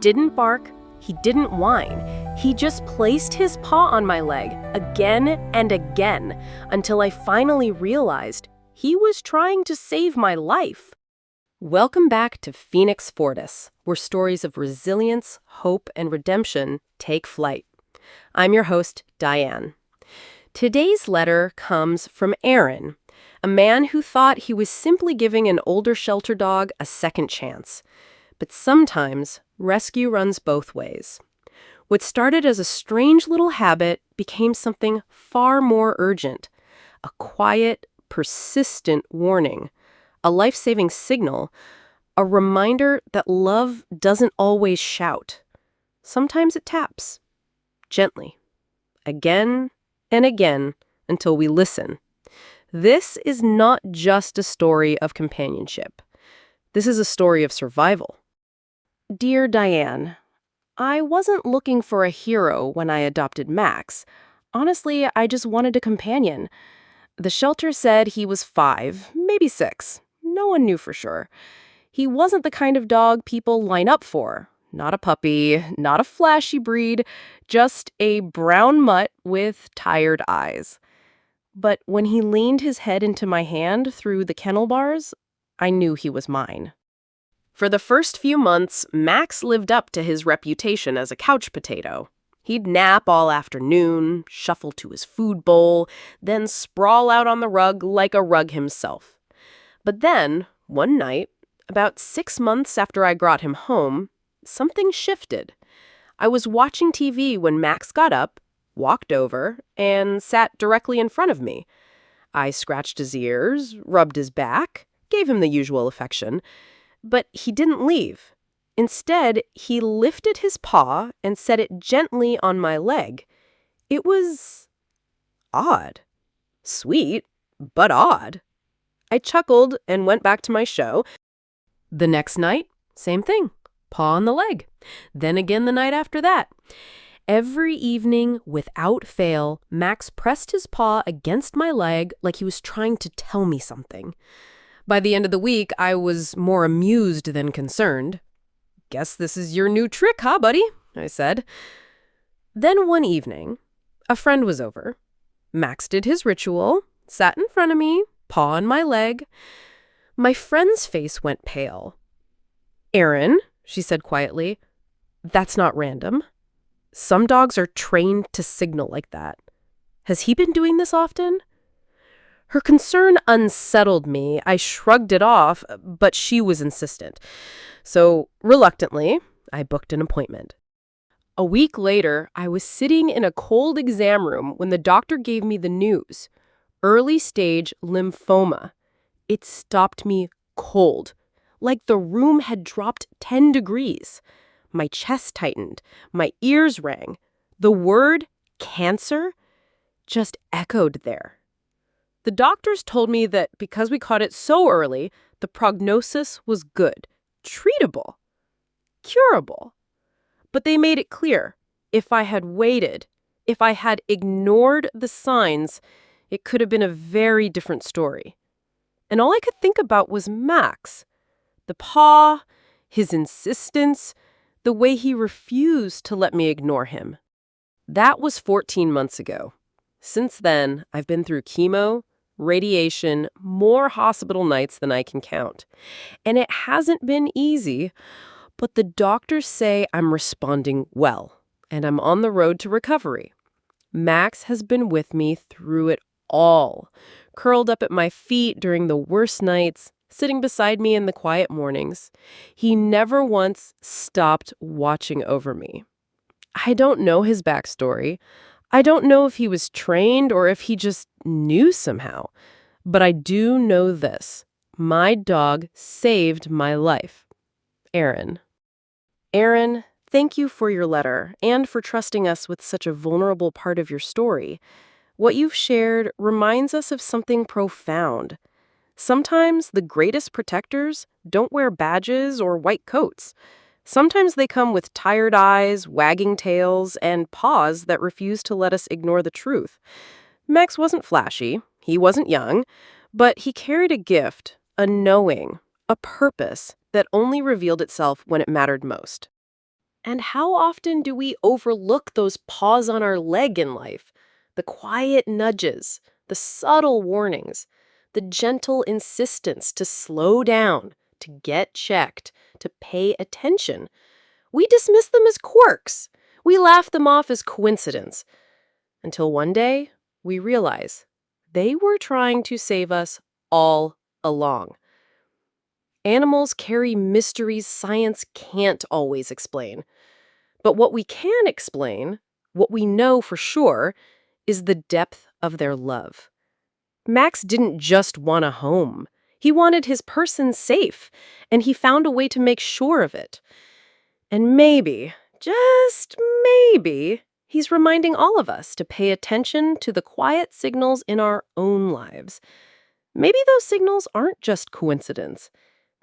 didn't bark, he didn't whine. He just placed his paw on my leg again and again until I finally realized he was trying to save my life. Welcome back to Phoenix Fortis, where stories of resilience, hope, and redemption take flight. I'm your host, Diane. Today's letter comes from Aaron, a man who thought he was simply giving an older shelter dog a second chance. But sometimes, rescue runs both ways. What started as a strange little habit became something far more urgent, a quiet, persistent warning, a life-saving signal, a reminder that love doesn't always shout. Sometimes it taps, gently, again and again, until we listen. This is not just a story of companionship. This is a story of survival. Dear Diane, I wasn't looking for a hero when I adopted Max. Honestly, I just wanted a companion. The shelter said he was 5, maybe 6. No one knew for sure. He wasn't the kind of dog people line up for. Not a puppy, not a flashy breed, just a brown mutt with tired eyes. But when he leaned his head into my hand through the kennel bars, I knew he was mine. For the first few months, Max lived up to his reputation as a couch potato. He'd nap all afternoon, shuffle to his food bowl, then sprawl out on the rug like a rug himself. But then, one night, about 6 months after I brought him home, something shifted. I was watching TV when Max got up, walked over, and sat directly in front of me. I scratched his ears, rubbed his back, gave him the usual affection. But he didn't leave. Instead, he lifted his paw and set it gently on my leg. It was odd. Sweet, but odd. I chuckled and went back to my show. The next night, same thing. Paw on the leg. Then again the night after that. Every evening, without fail, Max pressed his paw against my leg like he was trying to tell me something. By the end of the week, I was more amused than concerned. "Guess this is your new trick, huh, buddy?" I said. Then one evening, a friend was over. Max did his ritual, sat in front of me, paw on my leg. My friend's face went pale. "Aaron," she said quietly, "that's not random. Some dogs are trained to signal like that. Has he been doing this often?" Her concern unsettled me. I shrugged it off, but she was insistent. So, reluctantly, I booked an appointment. A week later, I was sitting in a cold exam room when the doctor gave me the news. Early stage lymphoma. It stopped me cold, like the room had dropped 10 degrees. My chest tightened. My ears rang. The word cancer just echoed there. The doctors told me that because we caught it so early, the prognosis was good, treatable, curable. But they made it clear, if I had waited, if I had ignored the signs, it could have been a very different story. And all I could think about was Max. The paw, his insistence, the way he refused to let me ignore him. That was 14 months ago. Since then, I've been through chemo, radiation, more hospital nights than I can count. And it hasn't been easy, but the doctors say I'm responding well, and I'm on the road to recovery. Max has been with me through it all, curled up at my feet during the worst nights, sitting beside me in the quiet mornings. He never once stopped watching over me. I don't know his backstory. I don't know if he was trained or if he just knew somehow. But I do know this. My dog saved my life. Aaron. Aaron, thank you for your letter and for trusting us with such a vulnerable part of your story. What you've shared reminds us of something profound. Sometimes the greatest protectors don't wear badges or white coats. Sometimes they come with tired eyes, wagging tails, and paws that refuse to let us ignore the truth. Max wasn't flashy, he wasn't young, but he carried a gift, a knowing, a purpose that only revealed itself when it mattered most. And how often do we overlook those paws on our leg in life? The quiet nudges, the subtle warnings, the gentle insistence to slow down, to get checked, to pay attention. We dismiss them as quirks. We laugh them off as coincidence. Until one day, we realize they were trying to save us all along. Animals carry mysteries science can't always explain. But what we can explain, what we know for sure, is the depth of their love. Max didn't just want a home. He wanted his person safe, and he found a way to make sure of it. And maybe, just maybe, he's reminding all of us to pay attention to the quiet signals in our own lives. Maybe those signals aren't just coincidence.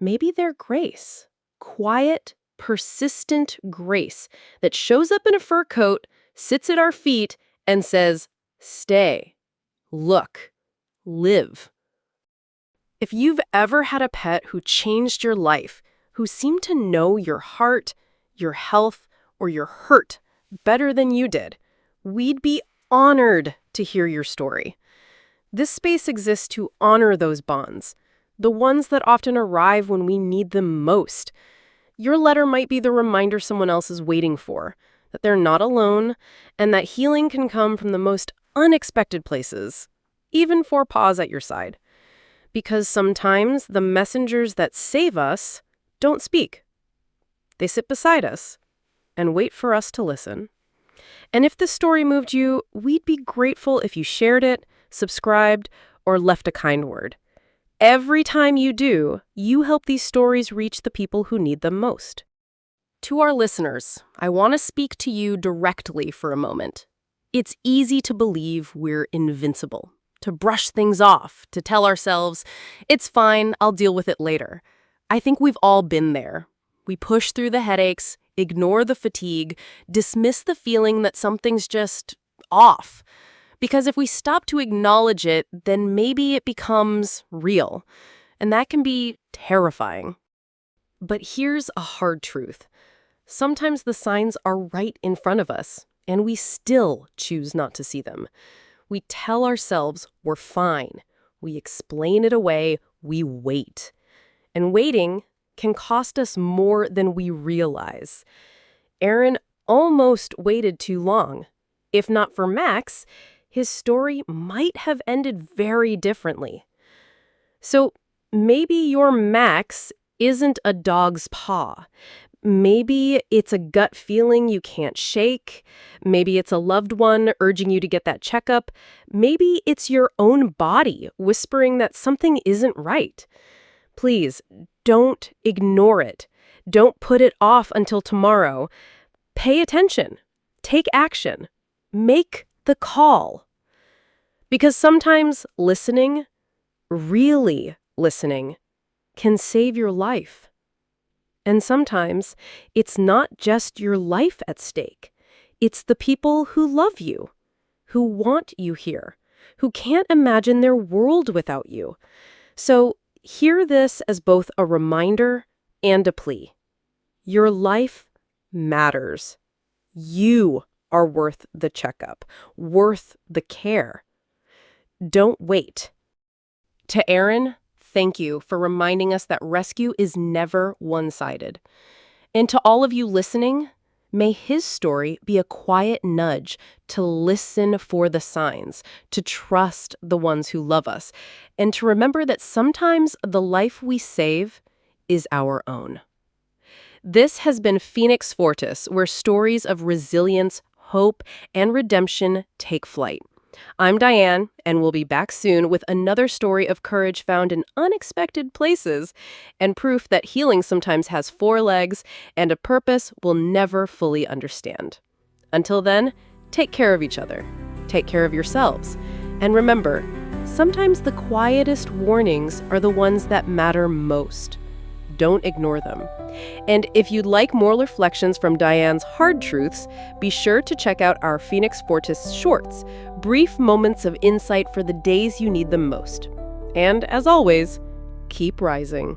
Maybe they're grace. Quiet, persistent grace that shows up in a fur coat, sits at our feet, and says, stay, look, live. If you've ever had a pet who changed your life, who seemed to know your heart, your health, or your hurt better than you did, we'd be honored to hear your story. This space exists to honor those bonds, the ones that often arrive when we need them most. Your letter might be the reminder someone else is waiting for, that they're not alone, and that healing can come from the most unexpected places, even 4 paws at your side. Because sometimes the messengers that save us don't speak. They sit beside us and wait for us to listen. And if this story moved you, we'd be grateful if you shared it, subscribed, or left a kind word. Every time you do, you help these stories reach the people who need them most. To our listeners, I want to speak to you directly for a moment. It's easy to believe we're invincible, to brush things off, to tell ourselves, it's fine, I'll deal with it later. I think we've all been there. We push through the headaches, ignore the fatigue, dismiss the feeling that something's just off. Because if we stop to acknowledge it, then maybe it becomes real. And that can be terrifying. But here's a hard truth. Sometimes the signs are right in front of us, and we still choose not to see them. We tell ourselves we're fine. We explain it away. We wait. And waiting can cost us more than we realize. Aaron almost waited too long. If not for Max, his story might have ended very differently. So maybe your Max isn't a dog's paw. Maybe it's a gut feeling you can't shake. Maybe it's a loved one urging you to get that checkup. Maybe it's your own body whispering that something isn't right. Please, don't ignore it. Don't put it off until tomorrow. Pay attention. Take action. Make the call. Because sometimes listening, really listening, can save your life. And sometimes it's not just your life at stake. It's the people who love you, who want you here, who can't imagine their world without you. So hear this as both a reminder and a plea. Your life matters. You are worth the checkup, worth the care. Don't wait. To Aaron, thank you for reminding us that rescue is never one-sided. And to all of you listening, may his story be a quiet nudge to listen for the signs, to trust the ones who love us, and to remember that sometimes the life we save is our own. This has been Phoenix Fortis, where stories of resilience, hope, and redemption take flight. I'm Diane, and we'll be back soon with another story of courage found in unexpected places and proof that healing sometimes has 4 legs and a purpose we'll never fully understand. Until then, take care of each other, take care of yourselves, and remember, sometimes the quietest warnings are the ones that matter most. Don't ignore them. And if you'd like more reflections from Diane's hard truths, be sure to check out our Phoenix Fortis shorts, brief moments of insight for the days you need them most. And as always, keep rising.